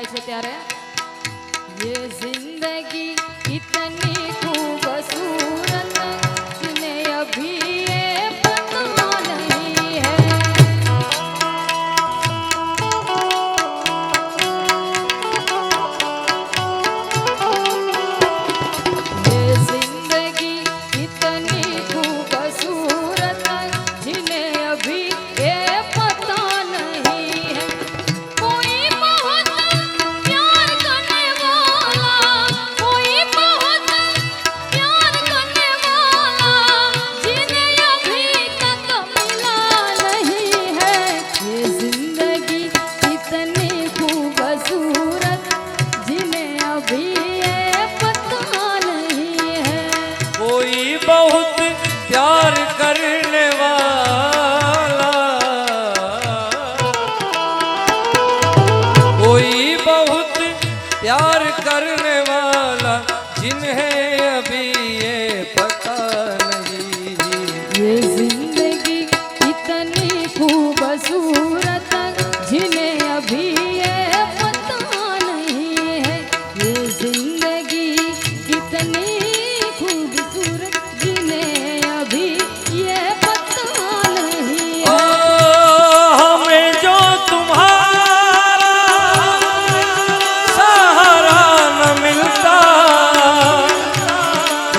થાય છે ત્યારે ये जिंदगी इतनी खूबसूरत जिन्हें अभी ये पता नहीं है ये जिंदगी इतनी खूबसूरत जिन्हें अभी ये पता नहीं है कोई बहुत प्यार करने वाला कोई बहुत प्यार करने वाला जिन्हें अभी तक मिला नहीं है ये जिंदगी इतनी खूबसूरत जिन्हें अभी ये पता नहीं है कोई बहुत प्यार करने वाला कोई बहुत प्यार करने वाला जिन्हें अभी ये पता नहीं ये जिंदगी इतनी खूबसूरत जिन्हें अभी ये पता नहीं है ये जिंदगी कितनी खूबसूरत जिन्हें अभी ये पता नहीं ओ है हमें जो तुम्हारा सहारा न मिलता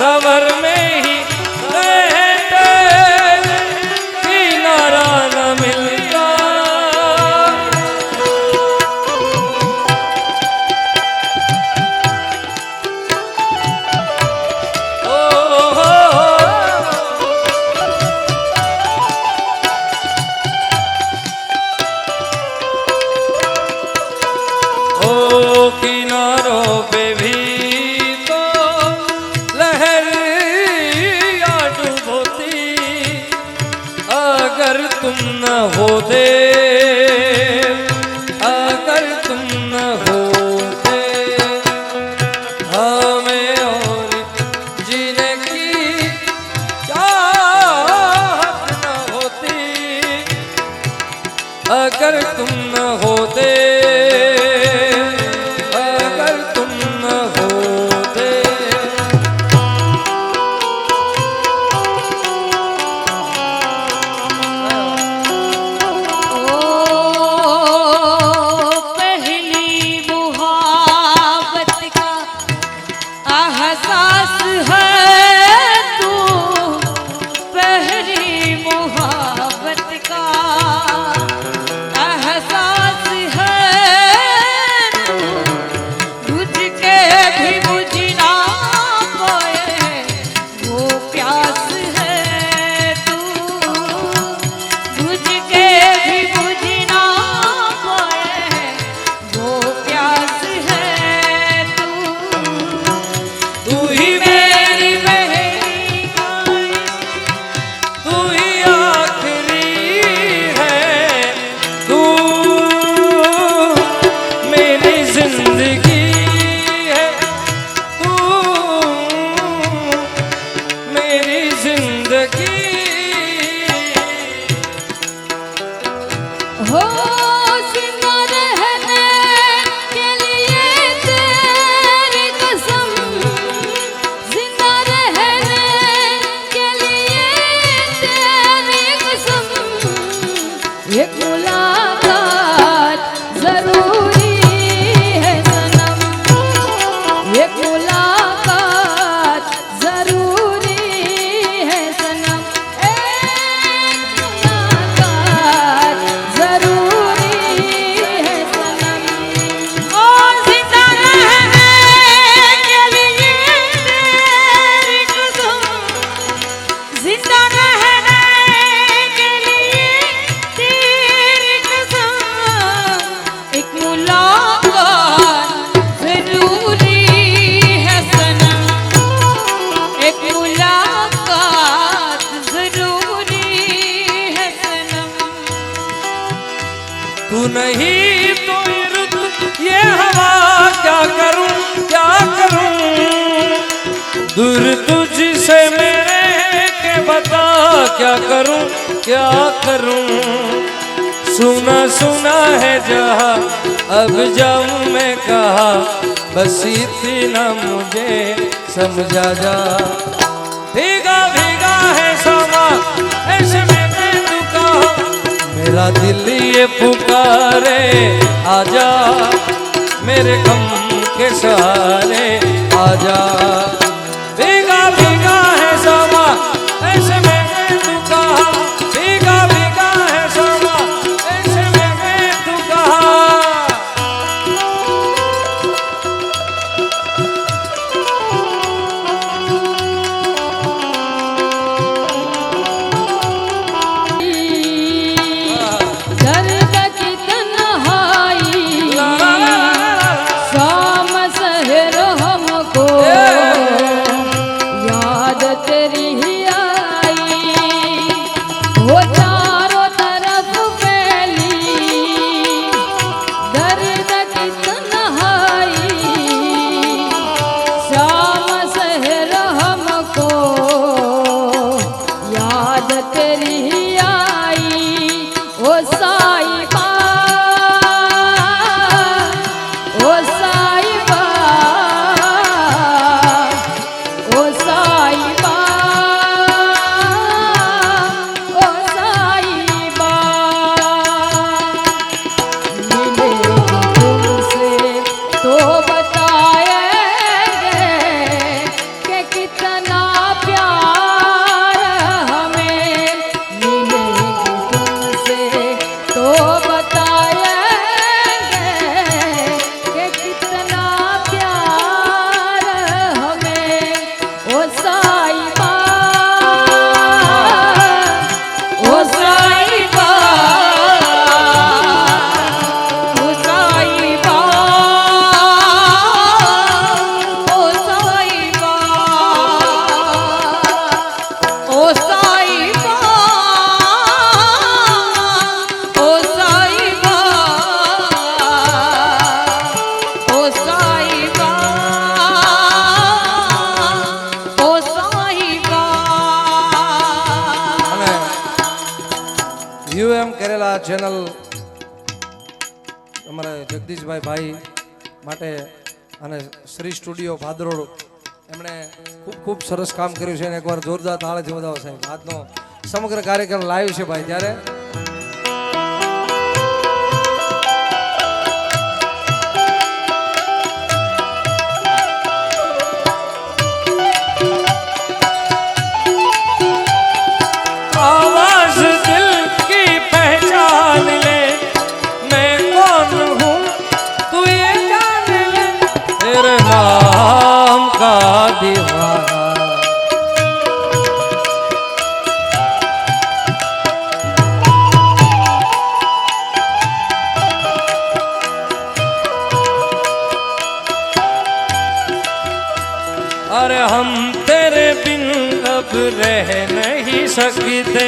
रबर में ही रहते किनारा न मिलता ओ किनारों पे भी तो लहर या डूबोती अगर तुम न होते अगर तुम न होते हमें और जीने की चाहत न होती अगर तुम न होते अगर तुम न होते पहली मुहाबत का एहसास है तू पहली मुहाबत का एहसास है बुझ के भी बुझ ना पाए वो प्यास है तू बुझ के भी बुझ ना पाए वो प्यास है तू तू ही मेरी मेरी तू ही आखिरी है तू मेरी जिंदगी है तू मेरी जिंदगी हो जिंदा रहने के लिए तेरी कसम जिंदा रहने के लिए तेरी कसम एक मुलाकात जरूरी है सनम एक मुलाकात जरूरी है सनम एक मुलाकात जरूरी है सनम ओ जिंदा रहने के लिए तेरी कसम जिंदा रहने के लिए तेरी कसम एक मुलाकात जरूरी है सनम एक मुलाकात जरूरी है सनम तू नहीं तो ये रुत ये हवा क्या करूं दूर तुझसे मेरे के बता क्या करूं सुना सुना है जहां अब जब मैं कहा बस इतना मुझे समझा जा। भीगा भीगा है समा ऐसे में तू कहा, मेरा दिल ये पुकारे आजा, मेरे गम के सहारे आजा। भीगा भीगा है समा ऐसे में तू कहा, भीगा भीगा है समा ऐसे में तू कहा। दर्द की तन्हाई शाम सहर हमको याद तेरी ही आई, वो चारों तरफ फैली दर्द की तन्हाई शाम सहर हमको याद तेरी ही आई। ओ साईबा, ओ साईबा, ओ साईबा, ओ साईबा, मिलेगी तुमसे तो बताएंगे कि कितना प्यार हमें, मिलेगी तुमसे तो बताएंगे कि कितना प्यार हमें। ओ साईबा, ओ साईबा, ओ साईबा, ओ साईबा, ओ साईबा, ओ साईबा, ओ साईबा, ओ साईबा। અને યુએમ કરેલા ચેનલ અમારા જગદીશભાઈ ભાઈ માટે અને શ્રી સ્ટુડિયો ભાદરોડ એમણે ખૂબ ખૂબ સરસ કામ કર્યું છે અને એકવાર જોરદાર તાળીથી વધાવો સાહેબ। આજનો સમગ્ર કાર્યક્રમ લાઈવ છે ભાઈ, ત્યારે आवाज दिल की पहचान ले, मैं कौन हूँ तू ये जान ले, तेरे नाम का दीवाना। अरे हम तेरे बिन अब रह नहीं सकते,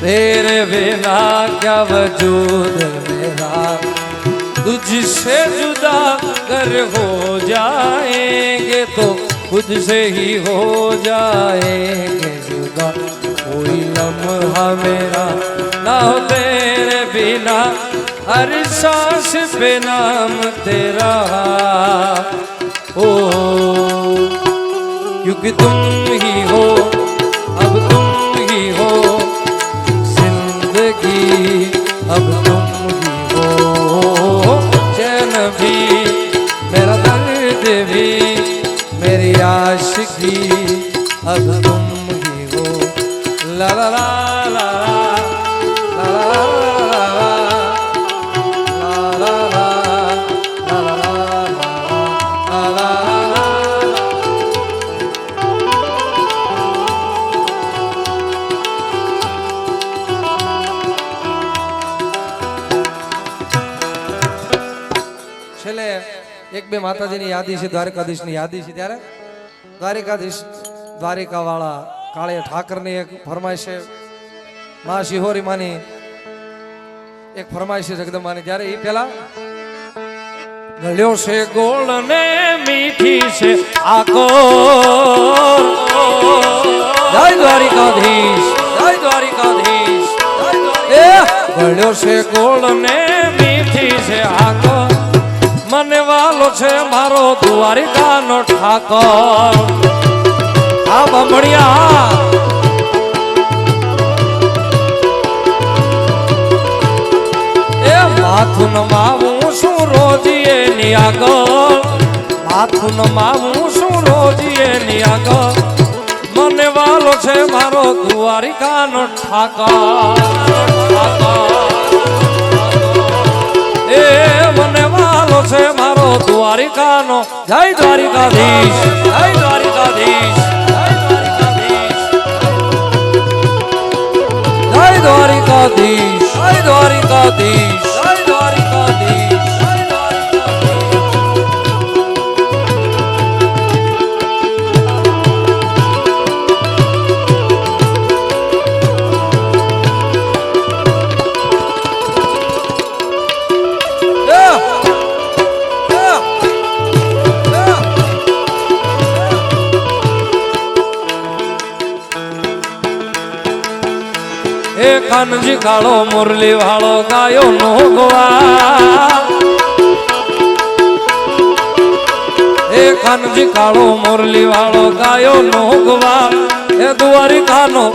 तेरे बिना क्या वजूद मेरा, तुझसे जुदा कर हो जाएंगे तो खुद से ही हो जाएंगे जुदा। कोई लम्हा मेरा ना हो तेरे बिना, हर सांस पे नाम तेरा। ओ क्योंकि तुम ही हो, अब तुम ही हो जिंदगी, अब तुम ही हो चैन भी, मेरा दर्द भी, मेरी आशिकी, अब तुम ही हो। ला ला ला ला ला ला ला ला ला। છેલ્લે એક બે માતાજીની યાદી છે, દ્વારકાધીશની યાદી છે, ત્યારે દ્વારકાધીશ દ્વારિકાવાળા કાળિયા ઠાકરની એક ફરમાઈશ છે, મા શિહોરી માની એક ફરમાઈશ છે જગદંબાની। જ્યારે એ પેલા ગળ્યો છે ગોળ ને મીઠી છે આકો, જય દ્વારિકાધીશ, જય દ્વારિકાધીશ। ગળ્યો છે ગોળ ને મીઠી છે આકો, વાલો છે મારો દ્વારિકાનો ઠાકર. આ બમણિયા એ માથું નમાવું છું રોજી એની આગળ, માથું નમાવું છું રોજી એની આગળ. મને વાલો છે મારો દ્વારિકાનો ઠાકર. એ મને વાલો છે મારો દ્વારિકાનો. જય દ્વારિકાધીશ, જય દ્વારિકાધીશ, જય દ્વારિકાધીશ, જય દ્વારિકાધીશ, જય દ્વારિકાધીશ, જય દ્વારિકાધીશ, જય કાનજી કાળો મુરલી વાળો ગાયો નો ગોવા. એ કાનજી કાળો મુરલી વાળો ગાયો નો ગોવા. એ દ્વારિકાનો,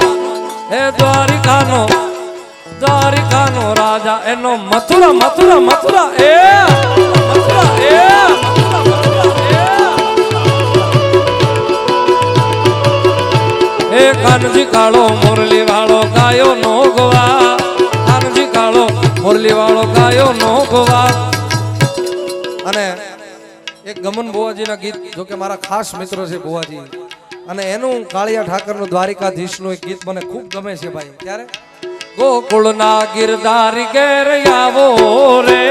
એ દ્વારિકાનો, દ્વારિકાનો રાજા એનો મથુરા મથુરા મથુરા એ મથુરા એ એ કાનજી કાળો મુરલી વાળો ગાયો નો ગોવા. કાનજી કાળો મુરલી વાળો ગાયો નો ગોવા. અને એક ગમન બુવાજીના ગીત, જો કે મારા ખાસ મિત્રો છે બુવાજી, અને એનું કાળિયા ઠાકરનું દ્વારિકાધીશનું એક ગીત મને ખૂબ ગમે છે ભાઈ. ત્યારે ગોકુળના ગિરધારી ઘેર આવો રે,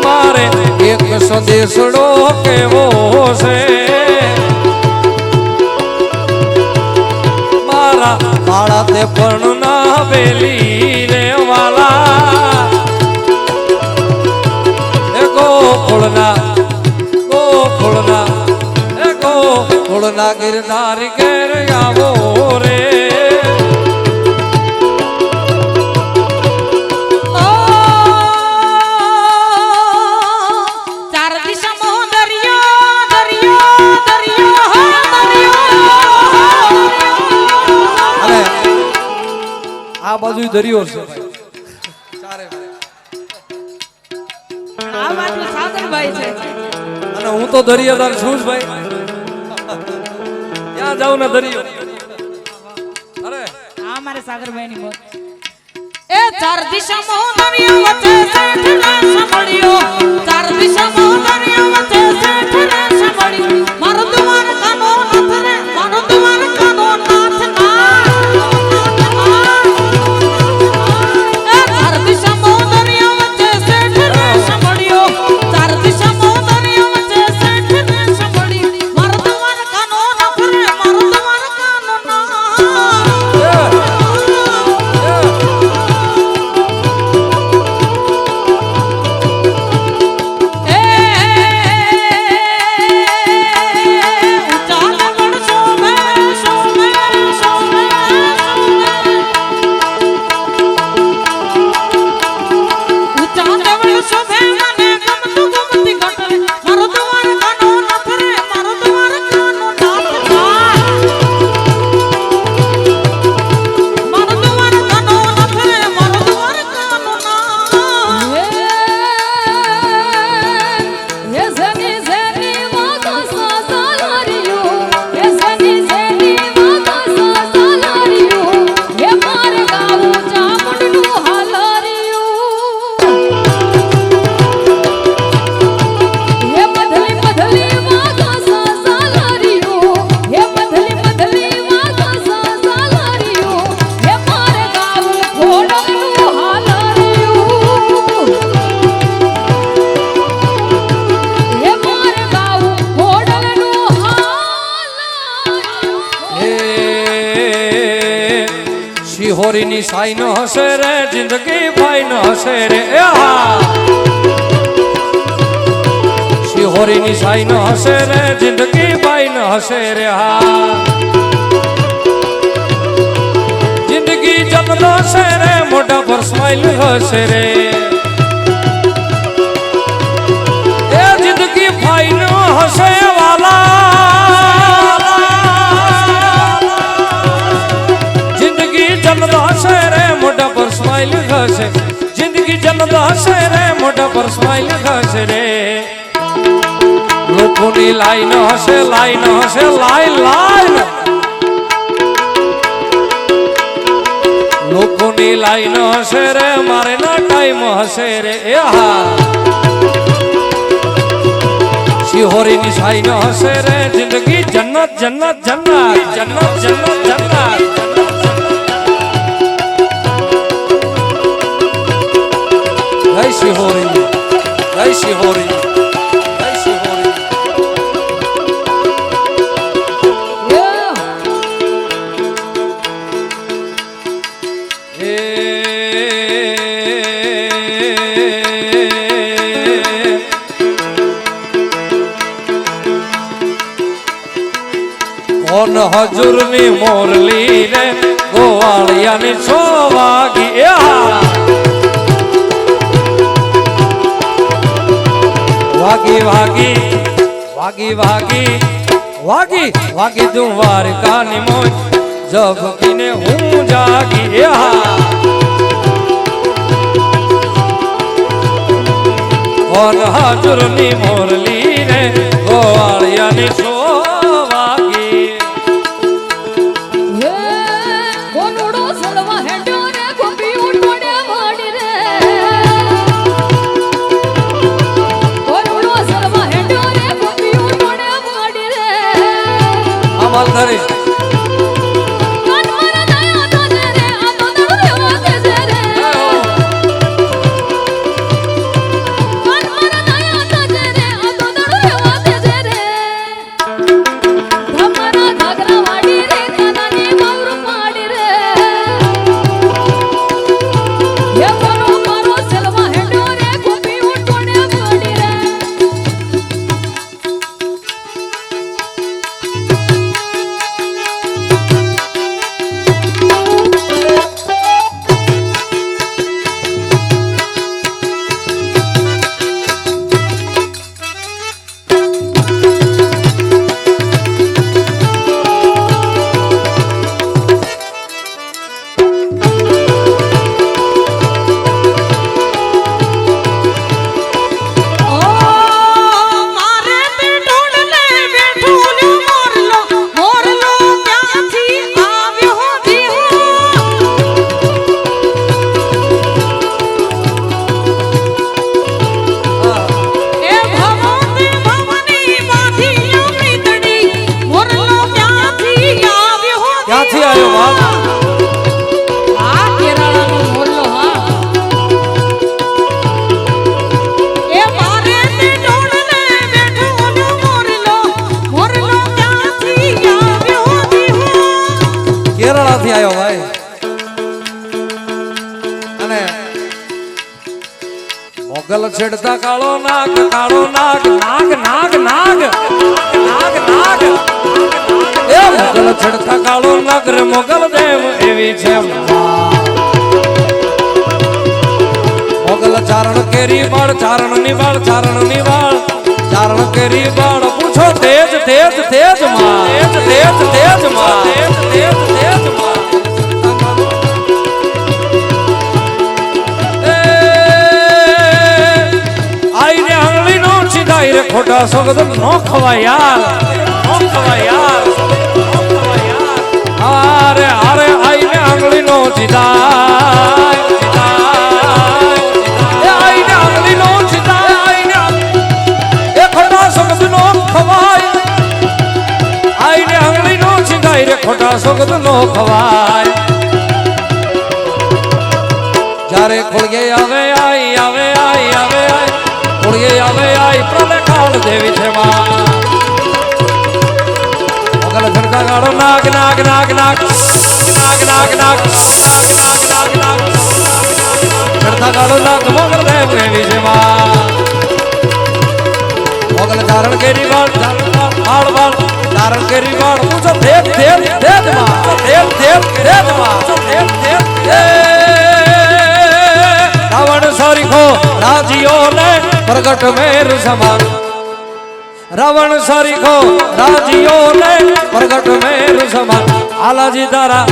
મારે એક સંદેશડો કેવો છે. મારા કાળા તે પણ ના વેલી રે વાલા. એ ગોકુળના ગોકુળના એ ગોકુળના ગિરધારી ઘેર આવો રે. આ બાજુ દરિયો છે ભાઈ, ચારે આ બાજુ સાગરભાઈ છે અને હું તો દરિયાદાર છું જ ભાઈ. ત્યાં જાઉં ને દરિયો. અરે આ મારે સાગરભાઈ ની મોત. એ ચાર દિશામાં દરિયો વચ્ચે શેઠ ના સાંભળ્યો, ચાર દિશામાં દરિયો વચ્ચે શેઠ ના સાંભળ્યો. મારો દ્વાર કાનો નાથ રે, મારો દ્વાર કાનો નાથ ના. શિહોરીની સાઈ ન હશે રે, જિંદગી ભાઈ ન હશે રે. શિહોરીની સાઈ ન હશે રે, જિંદગી ભાઈ ન હશે રે. જિંદગી જન્મ હશે રે, મોઢા પર સ્માઈલ હશે રે. હશે રે મોઢા પર સ્માઈલ હશે રે લોકોની લાઈન હશે લાઈન હશે લાઈન લાઈન લોકોની લાઈન હશે રે મારે ના ટાઈમ હશે રે એ હા શિહોરીની સાઈન હશે રે જિંદગી જન્નત જન્નત જન્નત જન્નત જન્નત જન્નત જય શિહોરી જય શિહોરી જય શિહોરી કોણ હજુરની મોરલી રે ગોવાળિયાની 6 વાગી વાગી વાગી વાગી વાગી વાગી વાગી દ્વારકાની મોજ જગીને હું જાગી કોણ હજુરની મોરલી રે ગોવાળિયાની 6 વાગી કોનુડો સલવા હેડ્યો રે ગોપીઓ ટોડ્યા વાડી રે કોનુડો સલવા હેડ્યો રે ગોપીઓ ટોડ્યા વાડી રે અમલ ધરી કાન મારા દયા તો રે આ તો દળ રેવા દે રે કાન મારા દયા તો રે આ તો દળ રેવા દે રે ધમરા ધાગરા વાડી રે કાનાની માવર પાડી રે ये कोनो मारो सलवा हेडो रे गोपी उठोने वाडी रे ओ मारे ते ढोलने बैठो मोरलो क्यांथी આવ્યો દીહો એ ભવતી ભવની બાધી મીતડી મોરલો ક્યાંથી આવ્યો ક્યાંથી આવ્યો બાપ આ કેરાળાનો મોરલો હા એ મારે તે ઢોળને બેઠો મોરલો ક્યાંથી આવ્યો દીહો કેરળાથી આવ્યો ભાઈ અને મોગલ છેડતા કાળો નાગ નાગ નાગ નાગ નાગ નાગ એ મોગલ છેડતા કાળો નાગ રે મોગલ દેવ એવી છે મોગલ ચારણ કેરી બાળ ચારણ ની બાળ ચારણ કેરી બાળ પૂછો તેજ તેજ તેજ માં તેજ તેજ તેજ માં તેજ તેજ તેજ માં આઈને આંગળી નો ચીદાઈ રે ખોટા સોગદ નો ખવાય યાર આરે આરે આઈને આંગળી નો ચીદાઈ એ આઈને આંગળી નો ચીદાઈ એ ખોટા સોગદ નો ખવાય આઈને આંગળી નો ચીદાઈ રે ખોટા સોગદ નો ખવાય જ્યારે ખોળગે આવે ખોળગે આવે પ્રલે કાળ દેવી છે માં મોગલ છડકા ગાળો નાગ નાગ નાગ નાગ નાગ નાગ નાગ નાગ નાગ છડકા ગાળો નાગ મોગલ દેવ એવી છે માં મોગલ ધારણ કેરી વાળ વાળ વાળ ધારણ કેરી વાળ પૂછો દેવ દેવ દેવ માં દેવ દેવ દેવ માં દેવ દેવ રાવણ સરીખો રાજીઓ ને પ્રગટ મેર સમાન રાવણ સરીખો રાજીઓ ને પ્રગટ મેર સમાન હાલાજી તારા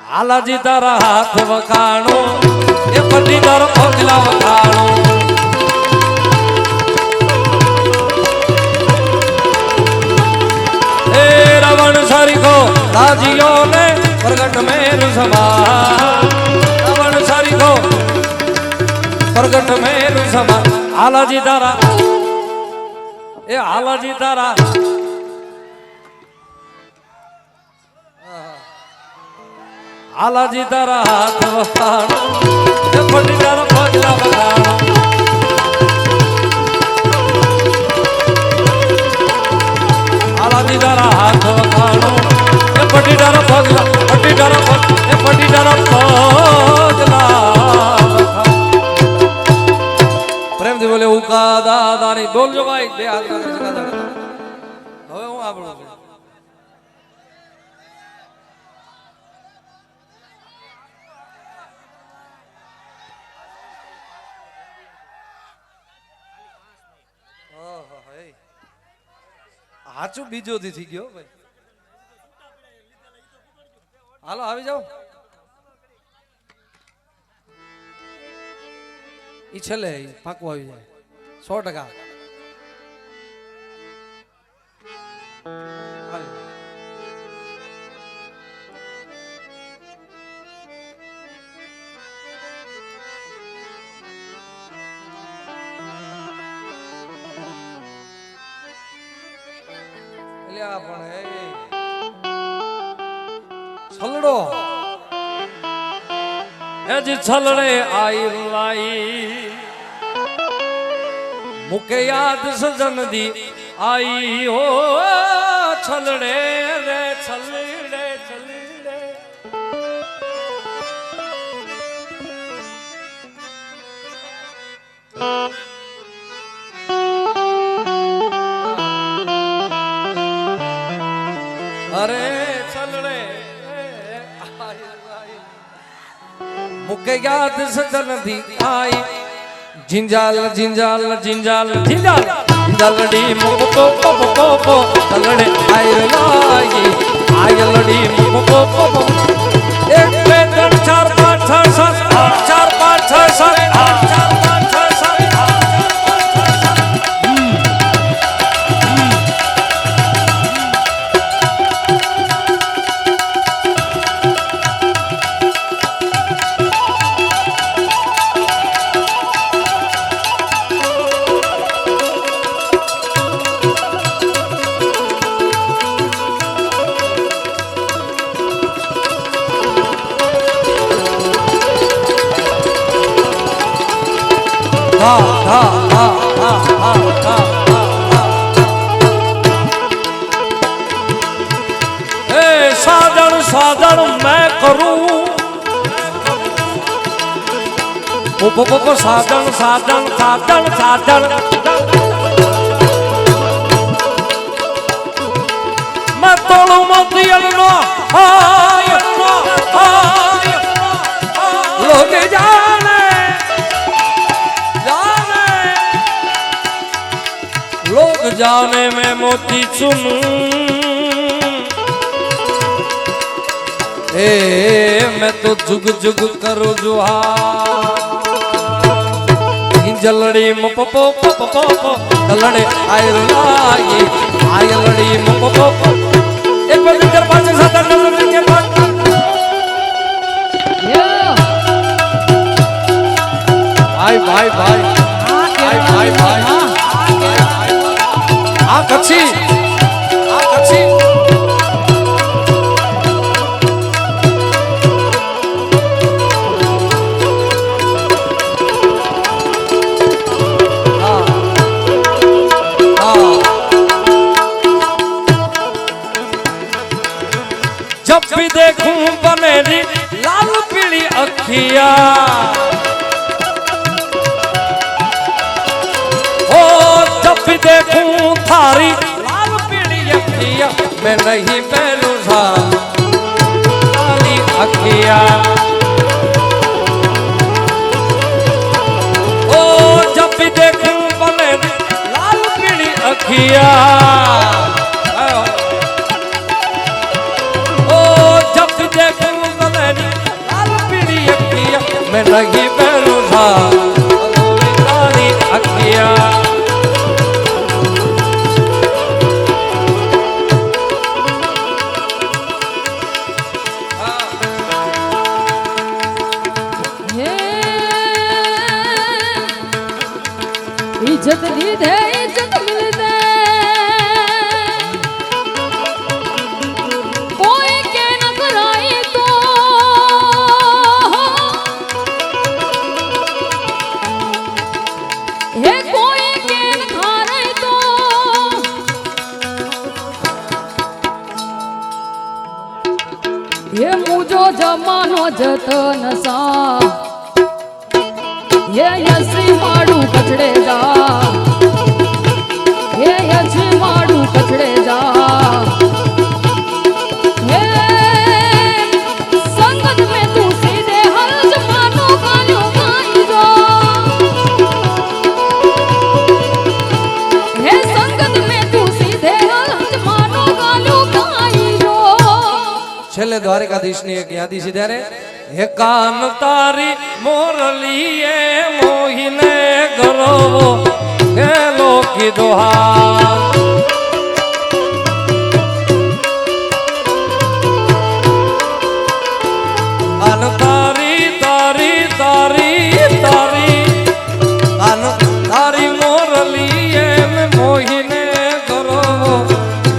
હાલાજી તારા હાથ વખાણો એ પટી તારો પગલા વખાણો એ રાવણ સારીખો રાજીઓ ને પ્રગટ મેરુ સમા રાવણ સારીખો પ્રગટ મેરુ સમા હાલાજી તારા એ હાલાજી તારા હાલાજી તારા હાથ વખાણો એ પટી તારા પગલા વખાણો હાલાજી તારા હાથ વખાણો એ પટી તારા પગલા પટી તારા પગ એ પટી તારા પગલા પ્રેમથી બોલે ઉકા દાદાની બોલજો ભાઈ બે હાથ હવે હું આપણું છું હાચું બીજો દી થઈ ગયો ભાઈ હાલો આવી જાઓ ઈ છેલ્લે પાકું આવી જાય 100% છલડો એજ છલડે આઈ લાઈ મુકે યાદ સજન દી આઈ હો છલડે રે છલડે છલડે અરે છલડે મુકે યાદ સજન દી આઈ जिंजाल जिंजाल जिंजाल जिंजाल जिंजालडी मोको पो पो पो तलड़े आयर लागी आयलडी मोको पो पो 1 2 3 4 5 6 7 8 4 5 6 7 8 4 5 6 7 साजन साजन मैं करूं साजन साजन साजन साजन मैं तोड़ू मोती लोग जाने लोग जाने में मोती चुनूं ए मैं तो जुग जुग करो जुहार जलड़ी मो पो जलड़े आयल लागी आयलड़ी मो पो एक बार 4 5 7 8 9 के बाद भाई भाई भाई भाई भाई आ कच्छी जब भी देखूं बनेरी लाल पीली अखिया ओ जब भी देखूं थारी लाल पीली अखिया मैं नहीं पहलू सा लाली अखिया ओ जब भी देखूं बनेरी लाल पीली अखिया ओ जब भी देखूं बनेरी मैं नहीं बैठू था तारी अखिया इज्जत दीदे इज्जत मिलते कोई के न कराई तो हे कोई के न खाराई तो ये मुझो जमानो जतन सा ये यसी माडू कचड़े जा ये यसी माडू कचड़े जा हे संगत में तू सीधे हर जमानो गालो गाई जो हे संगत में तू सीधे हर जमानो गालो गाई जो છેલ્લે દ્વારકાધીશની એક યાદી છે ત્યારે हे कान तारी मोरलिए मोहिने गरो गेलो की दोहा कान तारी तारी तारी तारी कान तारी मोरलिए मोहिने गरो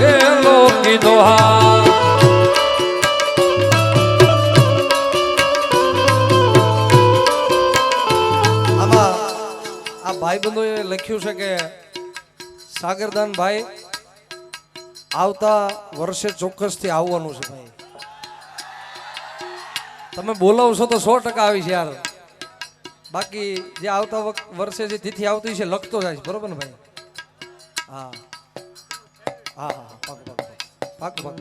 गेलो की दोहा ભાઈબંધોએ લખ્યું છે કે સાગરદાન ભાઈ આવતા વર્ષે ચોક્કસથી આવવાનું છે ભાઈ તમે બોલાવશો તો 100% આવીશ યાર બાકી જે આવતા વર્ષે જે તિથિ આવતી છે લખતો જાય બરોબર ને ભાઈ હા હા હા પાક પાક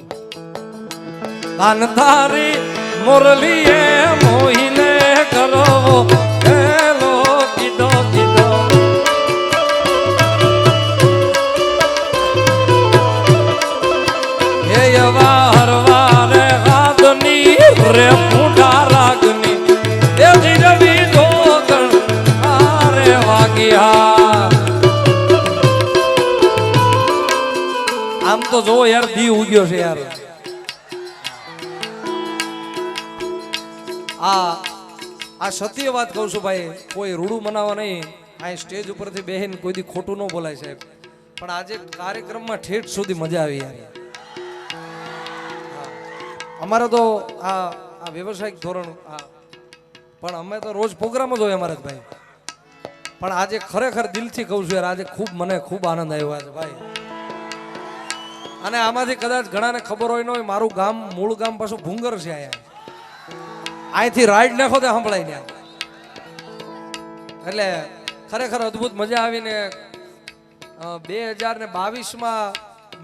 કાન તારી મુરલીએ મોહિને કરો હેલો કીધો કીધો હે વાર વારે ગાદની રે ફૂટા રાગની એ જીરવી દોગણ આરે વાગ્યા આમ તો જો યાર દી ઉગ્યો છે યાર આ સત્ય વાત કહું છું ભાઈ કોઈ રૂડું મનાવવા નહીં આ સ્ટેજ ઉપરથી બેહીને કોઈ દી ખોટું ન બોલાય સાહેબ પણ આજે કાર્યક્રમમાં ઠેઠ સુધી મજા આવી યાર અમારે તો આ વ્યવસાયિક ધોરણ પણ અમે તો રોજ પ્રોગ્રામ જ હોય અમારે ભાઈ પણ આજે ખરેખર દિલથી કહું છું યાર આજે મને ખૂબ આનંદ આવ્યો છે ભાઈ અને આમાંથી કદાચ ઘણાને ખબર હોય ન હોય મારું ગામ મૂળ ગામ પાછું ભૂંગર છે અહીંયા અહીંથી રાઈડ નાખો તે સંભળાય ને એટલે ખરેખર અદ્ભુત મજા આવીને 2022માં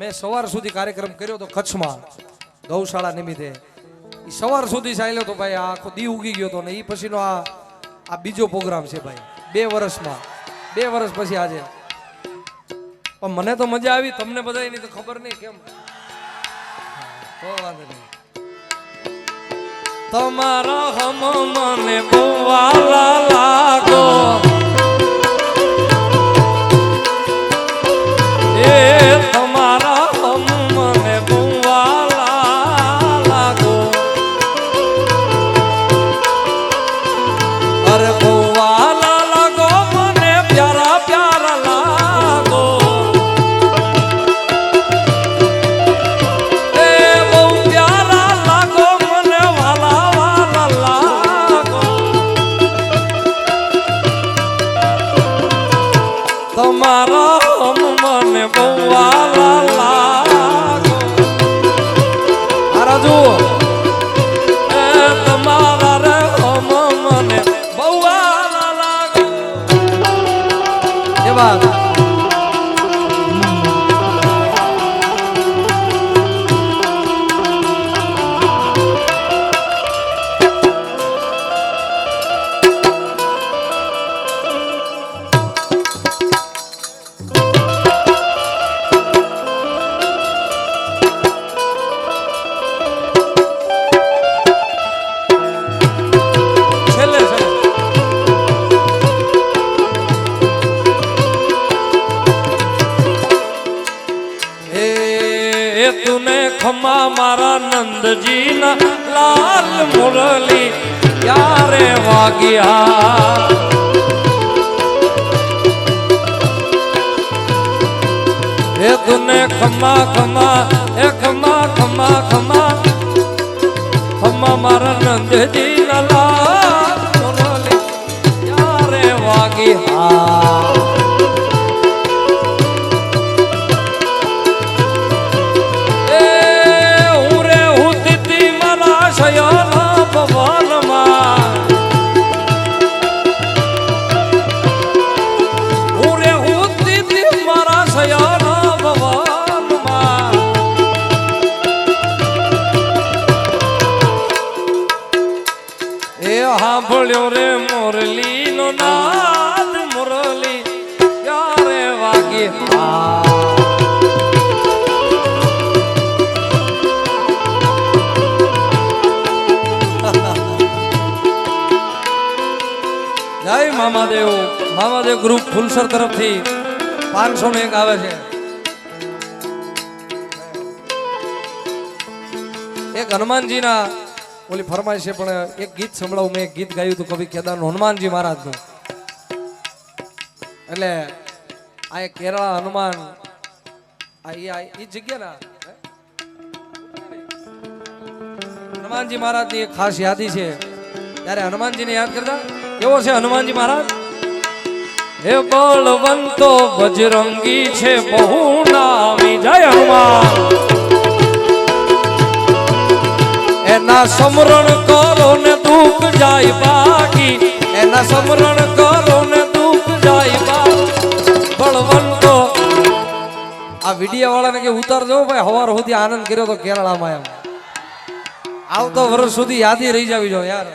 મેં સવાર સુધી કાર્યક્રમ કર્યો હતો કચ્છમાં ગૌશાળા નિમિત્તે એ સવાર સુધી ચાલ્યો તો ભાઈ આખો દી ઉગી ગયો હતો ને એ પછીનો આ બીજો પ્રોગ્રામ છે ભાઈ 2 વર્ષમાં 2 વર્ષ પછી આજે પણ મને તો મજા આવી તમને બધાની તો ખબર નહીં કેમ તો વાંધો નહીં તમારા હમ મને બોવાલા લાગો એ તમારા હમ મને બોવાલા લાગો અરે બોવાલા લાગો મને પ્યારા પ્યારા લાગો એ બહુ પ્યારા લાગો મને વાલા તમારા હમ મને બોવાલા લાગો આરાજુ એ તમારા રે હમ મને બોવાલા લાગો એ વાત ખમા મારા નંદજી ના લાલ મુરલી યારે વાગ્યા એ તુને ખમા ખમા એ ખમા ખમા ખમા ખમા મારા નંદજી ના લાલ મુરલી યારે વાગ્યા સાંભળ્યો રે મોરલી નો નાદ મુરલી ક્યારે વાગે જય મામાદેવ ગ્રુપ ફુલસર તરફથી 501 આવે છે. એક હનુમાનજીના ઓલી ફરમાઈશ છે પણ એક ગીત સંભળાવું. મેં એક ગીત ગાયું હતું કવિ કેદારનું હનુમાનજી મહારાજનું. એટલે આ એક કેરળા હનુમાન આ જગ્યા ના હનુમાનજી મહારાજની એક ખાસ યાદી છે. ત્યારે હનુમાનજીને યાદ કરતા કેવો છે હનુમાનજી મહારાજ? હે બળવંતો બજરંગી છે બહુ નામી જય હનુમાન એના સમરણ કરો ને દુઃખ જાય બાકી એના સમરણ કરો ને દુઃખ જાય બાકી બળવંતો. આ વિડિયા વાળાને કે ઉતારજો ભાઈ હવાર સુધી આનંદ કર્યો તો કેરળામાં એમ આવતો વર્ષ સુધી યાદી રહી જાવી જો યાર.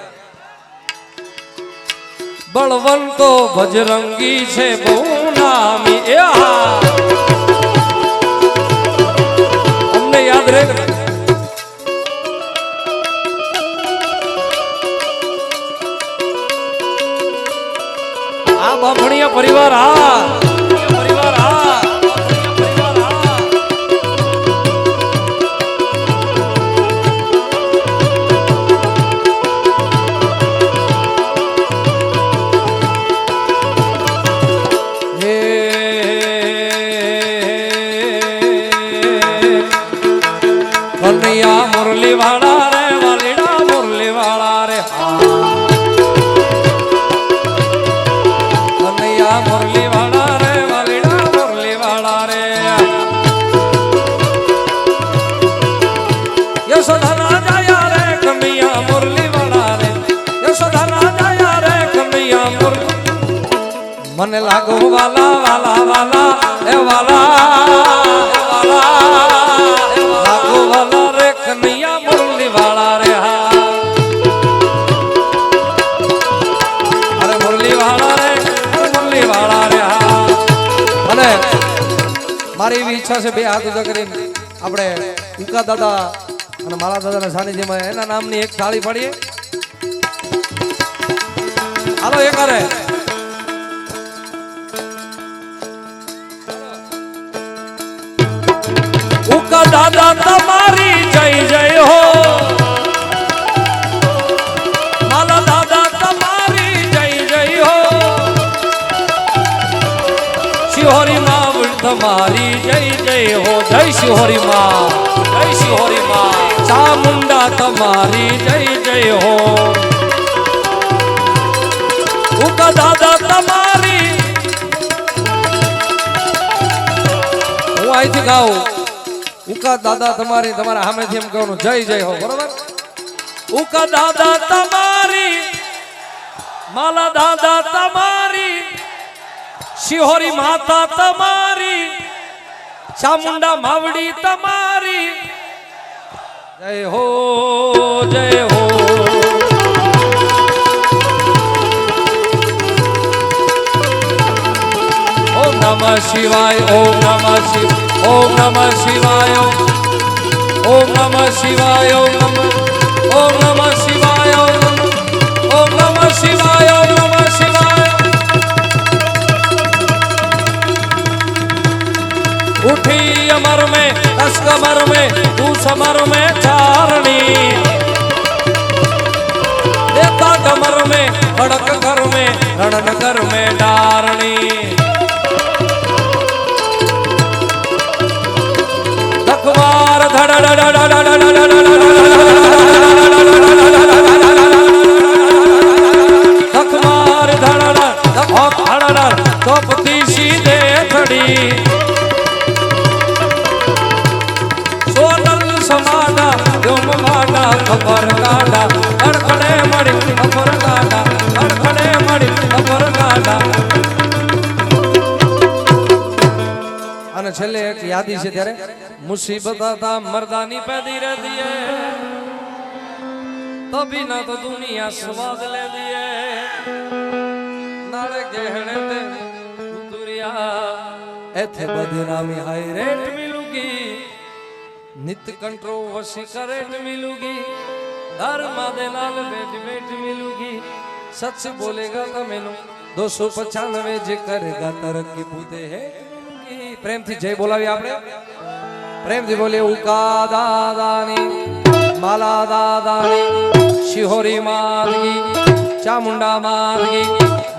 બળવંતો બજરંગી છે બહુ નામી એ અમને યાદ રહે. બામણીયા પરિવાર પરિવાર કનૈયા મુરલી વાળા રે વાલીડા મુરલી વાળા રે મુરલી વાળા રે વાલીડા મુરલી વાળા રે યશોદાના જાયા રે કનૈયા મુરલી વાળા રે યશોદાના જાયા રે કનૈયા મુરલી મને લાગો વાલા વાલા વાલા એ વાલા લાગો વાલા રે કનૈયા મુરલી વાળા રે અરે મુરલી વાળા રે અને મારી એવી ઈચ્છા છે બે હાથ ઊંચા કરીને આપણે ઉકા દાદા અને મારા દાદાના સાનિધ્યમાં એના નામની એક થાળી પાડીએ. હાલો એક કરે ઉકા દાદા તમારી જય જય હો મારા દાદા તમારી જય જય હો શિહોરી માં તમારી જય જય હો જય શિહોરી માં ચામુંડા તમારી જય જય હો ઉકા દાદા તમારી હું અહીંથી ગાઉં ઉકા દાદા તમારી તમારા સામેથી એમ કહેવાનું જય જય હો બરોબર. ઉકા દાદા તમારી માલા દાદા તમારી શિહોરી માતા તમારી ચામુંડા માવડી તમારી જય હો જય હો. ઓમ નમઃ શિવાય ઓમ નમઃ શિવાય ઓમ નમઃ શિવાય ઓમ નમઃ શિવાય ઓમ નમઃ શિવાય ઓમ નમઃ શિવાય ઓમ નમઃ શિવાય. उठी अमर में दस कमर में तू समर में चारणी देता डमर में खड़क घर में रणनगर में डारणी धकवार धकमार धड़ड़ तोपती सीधे थड़ी सोनल समाना डोम माना खबर गाड़ा अड़खड़े मड़ी खबर गाड़ा अड़खड़े मड़ी खबर गाड़ा અને છેલ્લે એક યાદી છે ત્યારે मुसीबत था मर्दानी पैदी रहती है तभी ना तो दुनिया स्वाद ले दिए नाले गहने ते उतरिया એથે બદનામી હાય રે रेट मिलूगी नित कंट्रोवर्सी करेट मिलूगी धर्म दे नाल बेट मिलूगी सच बोलेगा तो मैनू 295 જે કરેગા તરક્કી પૂતે હે પ્રેમ થી જય બોલાવી આપણે પ્રેમ થી બોલે ઉકા દાદાની માલા દાદાની શિહોરી માદગી ચામુંડા માદગી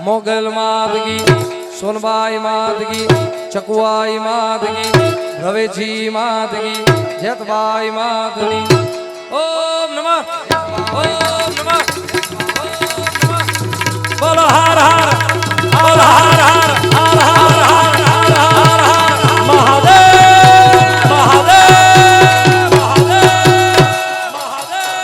મોગલ માદગી સોનબાઈ માદગી ચકુઆઈ માદગી રવેજી માદગી જેતબાઈ માદની ओम नमः बोलो हर हर हर हर हर हर हर हर हर हर हर महादेव महादेव महादेव महादेव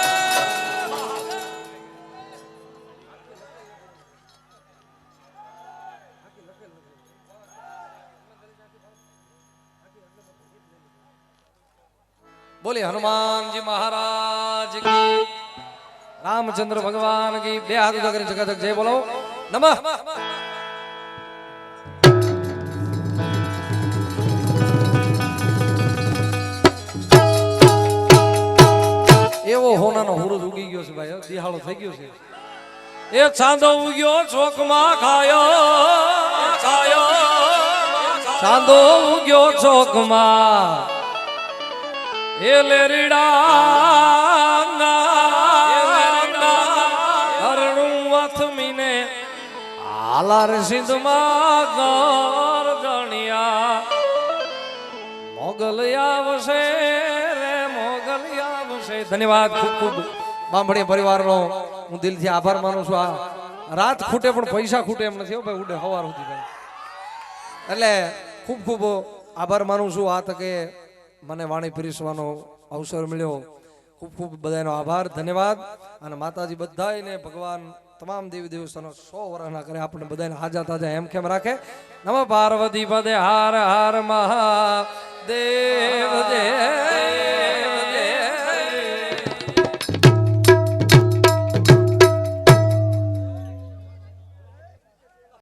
બોલે હનુમાન જી મહારાજ की रामचंद्र भगवान की बे हाथ ऊंचा करी जगह जय बोलो नमः એવો હોનાનો હુરુજ ઉગી ગયો છે ભાઈ દિહાળો થઈ ગયો છે એ ચાંદો ઉગ્યો ચોકમાં ખાયો ખાયો ચાંદો ઉગ્યો ચોકમાં એ લેરીડા હરણું અથમીને આલાર સિંધમાં ગર જણિયા મોગલ આવશે રે મોગલ આવશે ધન્યવાદ ખૂબ ખૂબ બાંભણી પરિવારનો હું દિલથી આભાર માનું છું આ રાત ખૂટે પણ પૈસા ખૂટે એમ નથી હો ભાઈ ઉડે સવાર સુધી ભાઈ એટલે ખૂબ ખૂબ આભાર માનું છું આ તકે મને વાણી પીરસવાનો અવસર મળ્યો ખૂબ ખૂબ બધાનો આભાર ધન્યવાદ અને માતાજી બધાને ભગવાન તમામ દેવી દેવતાનો 100 વર્ષના કરે આપણે બધાને હાજા તાજા એમ કેમ રાખે નમઃ પાર્વતી પદે હાર હાર મહાદેવ દેવ